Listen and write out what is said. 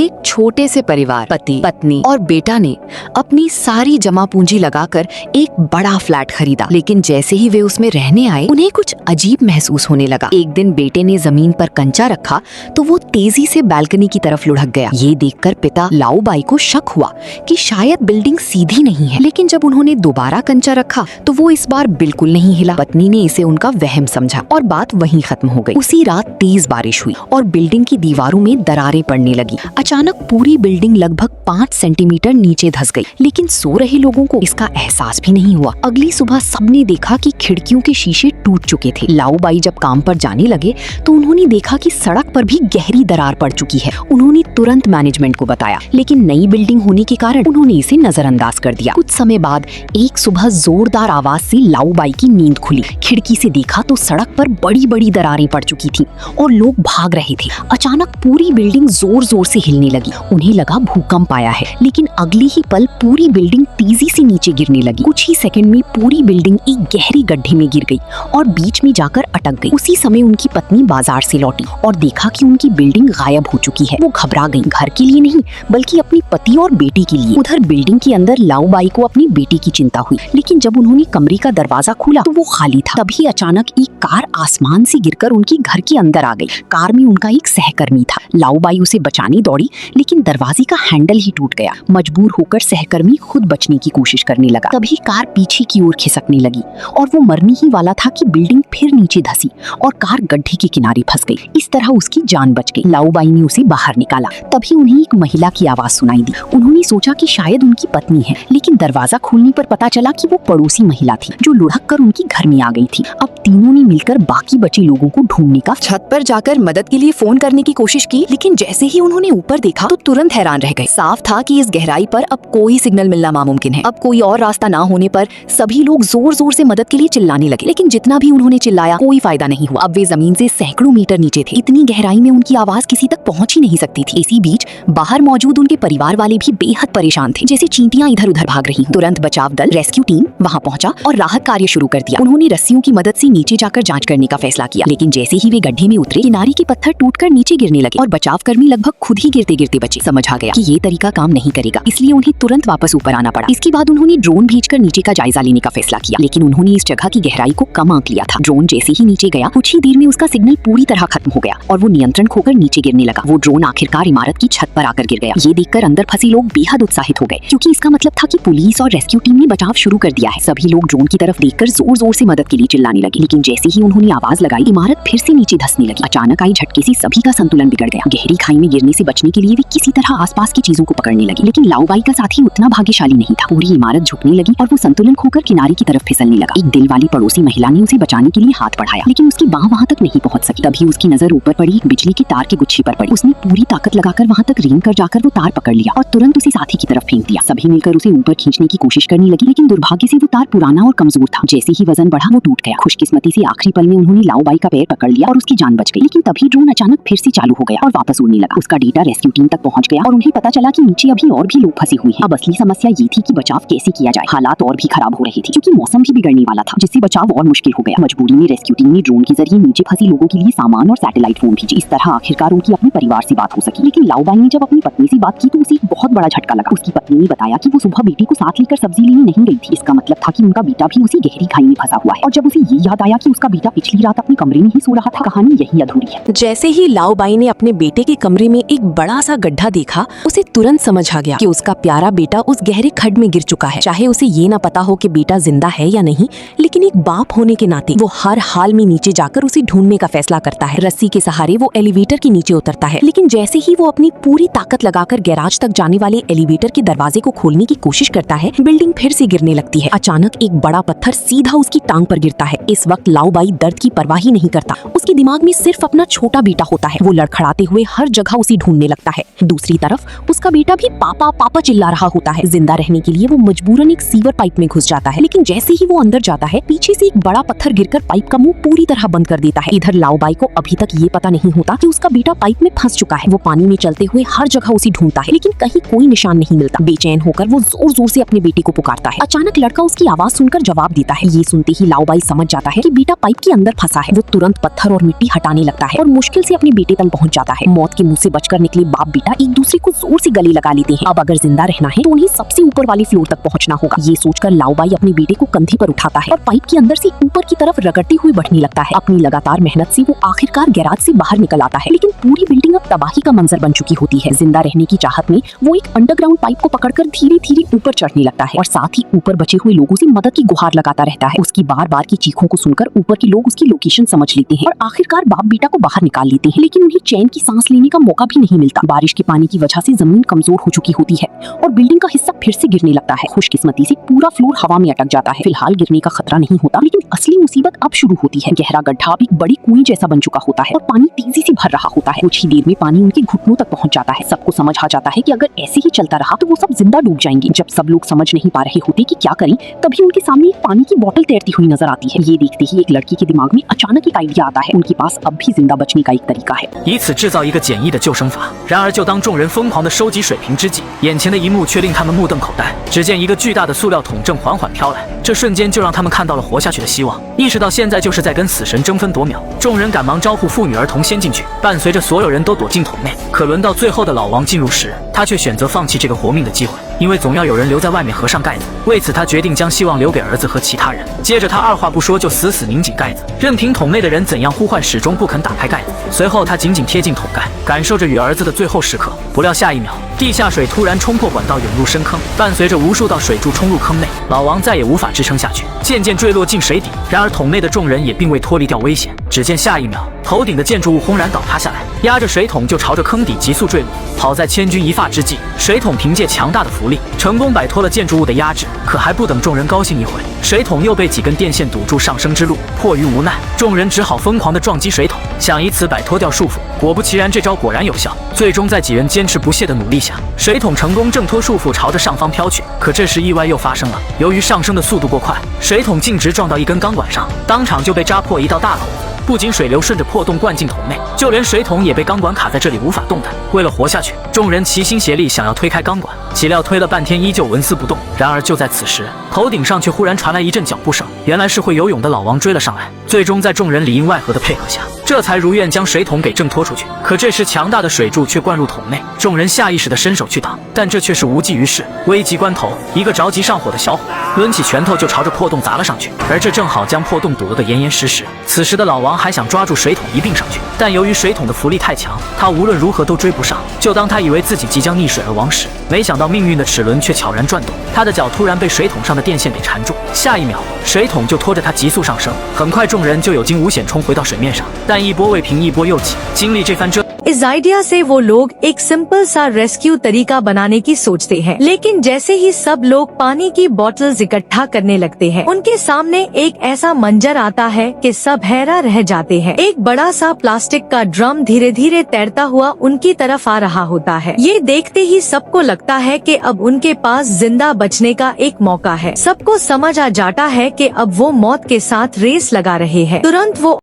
एक छोटे से परिवार, पति, पत्नी और बेटा ने अपनी सारी जमा पूंजी लगाकर एक बड़ा फ्लैट खरीदा। लेकिन जैसे ही वे उसमें रहने आए, उन्हें कुछ अजीब महसूस होने लगा। एक दिन बेटे ने जमीन पर कंचा रखा तो वो तेजी से बालकनी की तरफ लुढ़क गया। ये देखकर पिता लाऊ बाई को शक हुआ कि शायद बिल्डिंग सीधी नहीं है। लेकिन जब उन्होंने दोबारा कंचा रखा तो वो इस बार बिल्कुल नहीं हिला। पत्नी ने इसे उनका वहम समझा और बात वहीं खत्म हो गई। उसी रात तेज बारिश हुई और बिल्डिंग की दीवारों में दरारें पड़ने लगी। अचानक पूरी बिल्डिंग लगभग 5 सेंटीमीटर नीचे धंस गई। लेकिन सो रहे लोगों को इसका एहसास भी नहीं हुआ। अगली सुबह सबने देखा कि खिड़कियों के शीशे टूट चुके थे। लाऊ बाई जब काम पर जाने लगे तो उन्होंने देखा कि सड़क पर भी गहरी दरार पड़ चुकी है। उन्होंने तुरंत मैनेजमेंट को बताया, लेकिन नई बिल्डिंग होने के कारण उन्होंने इसे नजरअंदाज कर दिया। कुछ समय बाद एक सुबह जोरदार आवाज से लाऊ बाई की नींद खुली। खिड़की से देखा तो सड़क पर बड़ी बड़ी दरारें पड़ चुकी थी और लोग भाग रहे थे। अचानक पूरी बिल्डिंग जोर जोर से हिलने लगी। उन्हें लगा भूकंप आया है, लेकिन अगली ही पल पूरी बिल्डिंग तेजी से नीचे गिरने लगी। कुछ ही सेकंड में पूरी बिल्डिंग एक गहरी गड्ढे में गिर गई और बीच में जाकर अटक गई। उसी समय उनकी पत्नी बाजार से लौटी और देखा कि उनकी बिल्डिंग गायब हो चुकी है। वो घबरा गई, घर के लिए नहीं बल्कि अपनी पति और बेटी के लिए। उधर बिल्डिंग के अंदर लाऊ बाई को अपनी बेटी की चिंता हुई, लेकिन जब उन्होंने कमरे का दरवाजा खोला तो वो खाली था। तभी अचानक एक कार आसमान से गिरकर उनकी घर के अंदर आ गई। कार में उनका एक सहकर्मी था। लाऊ बाई उसे बचाने दौड़ी, लेकिन दरवाजे का हैंडल ही टूट गया। मजबूर होकर सहकर्मी खुद बचने की कोशिश करने लगा। तभी कार पीछे की ओर खिसकने लगी और वो मरने ही वाला था कि बिल्डिंग फिर नीचे धंसी और कार गड्ढे के किनारे फंस गई। इस तरह उसकी जान बच गई। लाऊ बाई ने उसे बाहर निकाला। तभी उन्हें एक महिला की आवाज सुनाई दी। उन्होंने सोचा कि शायद उनकी पत्नी है, लेकिन दरवाजा खोलने पर पता चला कि वो पड़ोसी महिला थी जो लुढ़क कर उनकी घर में आ गई थी। अब तीनों ने मिलकर बाकी बचे लोगों को ढूंढने का छत पर जाकर मदद के लिए फोन करने की कोशिश की, लेकिन जैसे ही उन्होंने ऊपर देखा तो तुरंत हैरान रह गए। साफ था कि इस गहराई पर अब कोई सिग्नल मिलना नामुमकिन है। अब कोई और रास्ता ना होने पर सभी लोग जोर जोर से मदद के लिए चिल्लाने लगे, लेकिन जितना भी उन्होंने चिल्लाया कोई फायदा नहीं हुआ। अब वे जमीन से सैकड़ों मीटर नीचे थे। इतनी गहराई में उनकी आवाज किसी तक पहुंच ही नहीं सकती थी। इसी बीच बाहर मौजूद उनके परिवार वाले भी बेहद परेशान थे, जैसे चींटियां इधर उधर भाग रही। तुरंत बचाव दल, रेस्क्यू टीम वहां पहुंचा और राहत कार्य शुरू कर दिया। उन्होंने रस्सियों की मदद से नीचे जाकर जांच करने का फैसला किया, लेकिन जैसे ही वे गड्ढे में उतरे, किनारे के पत्थर टूटकर नीचे गिरने लगे और बचाव कर्मी लगभग खुद ही गिरते गिरते बचे। समझ आ गया कि ये तरीका काम नहीं करेगा, इसलिए उन्हें तुरंत वापस ऊपर आना पड़ा। इसके बाद उन्होंने ड्रोन भेजकर नीचे का जायजा लेने का फैसला किया, लेकिन उन्होंने इस जगह की गहराई को कम आंक लिया था। ड्रोन जैसे ही नीचे गया, कुछ ही देर में उसका सिग्नल पूरी तरह खत्म हो गया और वो नियंत्रण खोकर नीचे गिरने लगा। वो ड्रोन आखिरकार इमारत की छत पर आकर गिर गया। ये देखकर अंदर फंसे लोग बेहद उत्साहित हो गए, क्योंकि इसका मतलब था कि पुलिस और रेस्क्यू टीम ने बचाव शुरू कर दिया है। सभी लोग ड्रोन की तरफ देखकर जोर जोर से मदद के लिए चिल्लाने लगे, लेकिन जैसे ही उन्होंने आवाज लगाई, इमारत फिर से नीचे धंसने लगी। अचानक आई झटके से सभी का संतुलन बिगड़ गया। गहरी खाई में गिरने से बचने के लिए वे किसी तरह आसपास की चीजों को पकड़ने लगे, लेकिन लाऊ बाई का साथी उतना भाग्यशाली नहीं था। पूरी इमारत झुकने लगी और वो संतुलन खोकर किनारे की तरफ फिसलने लगा। एक दिल वाली पड़ोसी महिला ने उसे बचाने के लिए हाथ बढ़ाया, लेकिन उसकी बाह वहां तक नहीं पहुंच सकी। तभी उसकी नजर ऊपर पड़ी, एक बिजली के तार के गुच्छे पर पड़ी। उसने पूरी ताकत लगाकर वहां तक रेंग कर जाकर वो तार पकड़ लिया और तुरंत उसे साथी की तरफ फेंक दिया। सभी मिलकर उसे ऊपर खींचने की कोशिश करने लगी, लेकिन दुर्भाग्य से वो तार पुराना और कमजोर था। जैसे ही वजन बढ़ा, वो टूट गया। खुशकिस्मती से आखिरी पल में उन्होंने लाऊ बाई का पैर पकड़ लिया और उसकी जान बच गई। लेकिन तभी ड्रोन अचानक फिर से चालू हो गया और वापस उड़ने लगा। उसका डेटा रेस्क्यू टीम तक पहुंच गया और उन्हें पता चला कि नीचे अभी और भी लोग फंसे हुए हैं। अब असली समस्या ये थी कि बचाव कैसे किया जाए। हालात और भी खराब हो रहे थे, क्योंकि मौसम भी बिगड़ने वाला था, जिससे बचाव और मुश्किल हो गया। मजबूरी में रेस्क्यू टीम ने ड्रोन के जरिए नीचे फंसे लोगों के लिए सामान और सैटेलाइट फोन भेजे। इस तरह आखिरकार उनकी अपने परिवार से बात हो सकी। लेकिन लाऊ बाई ने जब अपनी पत्नी से बात की तो उसे एक बहुत बड़ा झटका लगा। उसकी पत्नी ने बताया कि वो सुबह बेटी को साथ लेकर सब्जी लेने नहीं गई थी। इसका मतलब था कि उनका बेटा भी उसी गहरी खाई में फंसा हुआ है, और जब उसे ये याद आया कि उसका बेटा पिछली रात अपने कमरे में ही सो रहा था, कहानी यही अधूरी है। जैसे ही लाऊ बाई ने अपने बेटे के कमरे में एक बड़ा सा गड्ढा देखा, उसे तुरंत समझ आ गया कि उसका प्यारा बेटा उस गहरे खड्ड में गिर चुका है। चाहे उसे ये न पता हो कि बेटा जिंदा है या नहीं, लेकिन एक बाप होने के नाते वो हर हाल में नीचे जाकर उसे ढूंढने का फैसला करता है। रस्सी के सहारे वो एलिवेटर के नीचे उतरता है, लेकिन जैसे ही वो अपनी पूरी ताकत लगाकर गैराज तक जाने वाले एलिवेटर के दरवाजे को खोलने की कोशिश करता है, बिल्डिंग फिर से गिरने लगती है। अचानक एक बड़ा पत्थर सीधा उसकी टांग पर गिरता है। इस वक्त लाऊ बाई दर्द की परवाह ही नहीं करता। उसके दिमाग में सिर्फ अपना छोटा बेटा होता है। वो लड़खड़ाते हुए हर जगह उसे ढूंढने लगता है। दूसरी तरफ उसका बेटा भी पापा पापा चिल्ला रहा होता है। जिंदा रहने के लिए वो मजबूरन एक सीवर पाइप में घुस जाता है, लेकिन जैसे ही वो अंदर जाता है, पीछे से एक बड़ा पत्थर गिरकर पाइप का मुंह पूरी तरह बंद कर देता है। इधर लाऊ बाई को अभी तक ये पता नहीं होता कि उसका बेटा पाइप में फंस चुका है। वो पानी में चलते हुए हर जगह उसे ढूंढता है, लेकिन कहीं कोई निशान नहीं मिलता। बेचैन होकर वो जोर जोर से अपने बेटे को पुकारता है। अचानक लड़का उसकी आवाज सुनकर जवाब देता है। ये सुनते ही लाऊ बाई समझ जाता है कि बेटा पाइप के अंदर फंसा है। वो तुरंत पत्थर और मिट्टी हटाने लगता है और मुश्किल से अपने बेटे तक पहुंच जाता है। मौत के मुंह से बचकर निकले बाप बेटा एक दूसरे को जोर से गले लगा लेते हैं। अब अगर जिंदा रहना है तो उन्हें सबसे ऊपर वाले फ्लोर तक पहुंचना होगा। ये सोचकर लाओबाई अपने बेटे को कंधे पर उठाता है और पाइप के अंदर से ऊपर की तरफ रगड़ते हुए बढ़ने लगता है। अपनी लगातार मेहनत से वो आखिरकार गैराज से बाहर निकल आता है, लेकिन पूरी बिल्डिंग अब तबाही का मंजर बन चुकी होती है। जिंदा रहने की चाहत में वो एक अंडरग्राउंड पाइप को पकड़कर धीरे धीरे ऊपर चढ़ने लगता है और साथ ही ऊपर बचे हुए लोगों से मदद की गुहार लगाता रहता है। उसकी बार बार की चीखों को सुनकर ऊपर के लोग उसकी लोकेशन समझ लेते हैं और आखिरकार बाप बेटा को बाहर निकाल लेते हैं, लेकिन उन्हें चैन की सांस लेने का मौका भी नहीं मिलता। बारिश के पानी की वजह से जमीन कमजोर हो चुकी होती है और बिल्डिंग का हिस्सा फिर से गिरने लगता है। खुशकिस्मती से पूरा फ्लोर हवा में अटक जाता है। फिलहाल गिरने का खतरा नहीं होता, लेकिन असली मुसीबत अब शुरू होती है। गहरा गड्ढा अब एक बड़ी कुएं जैसा बन चुका होता है और पानी तेजी से भर रहा होता है। कुछ ही देर में पानी उनके घुटनों तक पहुंच जाता है। सबको समझ आ जाता है कि अगर ऐसे ही चलता रहा तो वो सब जिंदा डूब जाएंगे। जब सब लोग समझ नहीं पा रहे होते कि क्या करें, तभी उनके सामने एक पानी की बोतल तैरती हुई नजर आती है। ये देखते ही एक लड़की के दिमाग में अचानक एक आइडिया आता है। उनके पास अब भी जिंदा बचने का एक तरीका है। 以此制造一个简易的救生法。然而，就当众人疯狂地收集水瓶之际，眼前的一幕却令他们目瞪口呆。只见一个巨大的塑料桶正缓缓飘来，这瞬间就让他们看到了活下去的希望。意识到现在就是在跟死神争分夺秒，众人赶忙招呼妇女儿童先进去，伴随着所有人都躲进桶内。可轮到最后的老王进入时，他却选择放弃这个活命的机会，因为总要有人留在外面合上盖子。为此，他决定将希望留给儿子和其他人。接着，他二话不说就死死拧紧盖子，任凭桶内的人怎样呼唤，始终不肯打开盖子。随后，他紧紧贴近桶盖，感受着与儿子的最后时刻。不料下一秒，地下水突然冲破管道涌入深坑，伴随着无数道水柱冲入坑内，老王再也无法支撑下去，渐渐坠落进水底。然而桶内的众人也并未脱离掉危险，只见下一秒，头顶的建筑物轰然倒塌下来，压着水桶就朝着坑底急速坠落。好在千钧一发之际，水桶凭借强大的浮力，成功摆脱了建筑物的压制。可还不等众人高兴一回，水桶又被几根电线堵住上升之路。迫于无奈，众人只好疯狂地撞击水桶，想以此摆脱掉束缚。果不其然，这招果然有效。最终在几人坚持不懈的努力下，水桶成功挣脱束缚，朝着上方飘去。可这时意外又发生了，由于上升的速度过快，水桶径直撞到一根钢管上，当场就被扎破一道大口子。不仅水流顺着破洞灌进桶内，就连水桶也被钢管卡在这里无法动弹。为了活下去，众人齐心协力想要推开钢管，岂料推了半天依旧纹丝不动。然而就在此时，头顶上却忽然传来一阵脚步声，原来是会游泳的老王追了上来。最终在众人里应外合的配合下，这才如愿将水桶给挣脱出去。可这时强大的水柱却灌入桶内，众人下意识的伸手去挡，但这却是无济于事。危急关头，一个着急上火的小伙抡起拳头就朝着破洞砸了上去，而这正好将破洞堵了个严严实实。此时的老王还想抓住水桶一并上去，但由于水桶的浮力太强，他无论如何都追不上。就当他以为自己即将溺水而亡时，没想到命运的齿轮却悄然转动，他的脚突然被水桶上的电线给缠住，下一秒水桶就拖着他急速上升。很快众人就有惊无险冲回到水面上，但一波未平一波又起，经历这番折 इस आइडिया से वो लोग एक सिंपल सा रेस्क्यू तरीका बनाने की सोचते हैं, लेकिन जैसे ही सब लोग पानी की बोतल्स इकट्ठा करने लगते हैं, उनके सामने एक ऐसा मंजर आता है कि सब हैरान रह जाते हैं। एक बड़ा सा प्लास्टिक का ड्रम धीरे धीरे तैरता हुआ उनकी तरफ आ रहा होता है। ये देखते ही सबको लगता है कि अब उनके पास जिंदा बचने का एक मौका है। सबको समझ आ जाता है कि अब वो मौत के साथ रेस लगा रहे हैं। तुरंत वो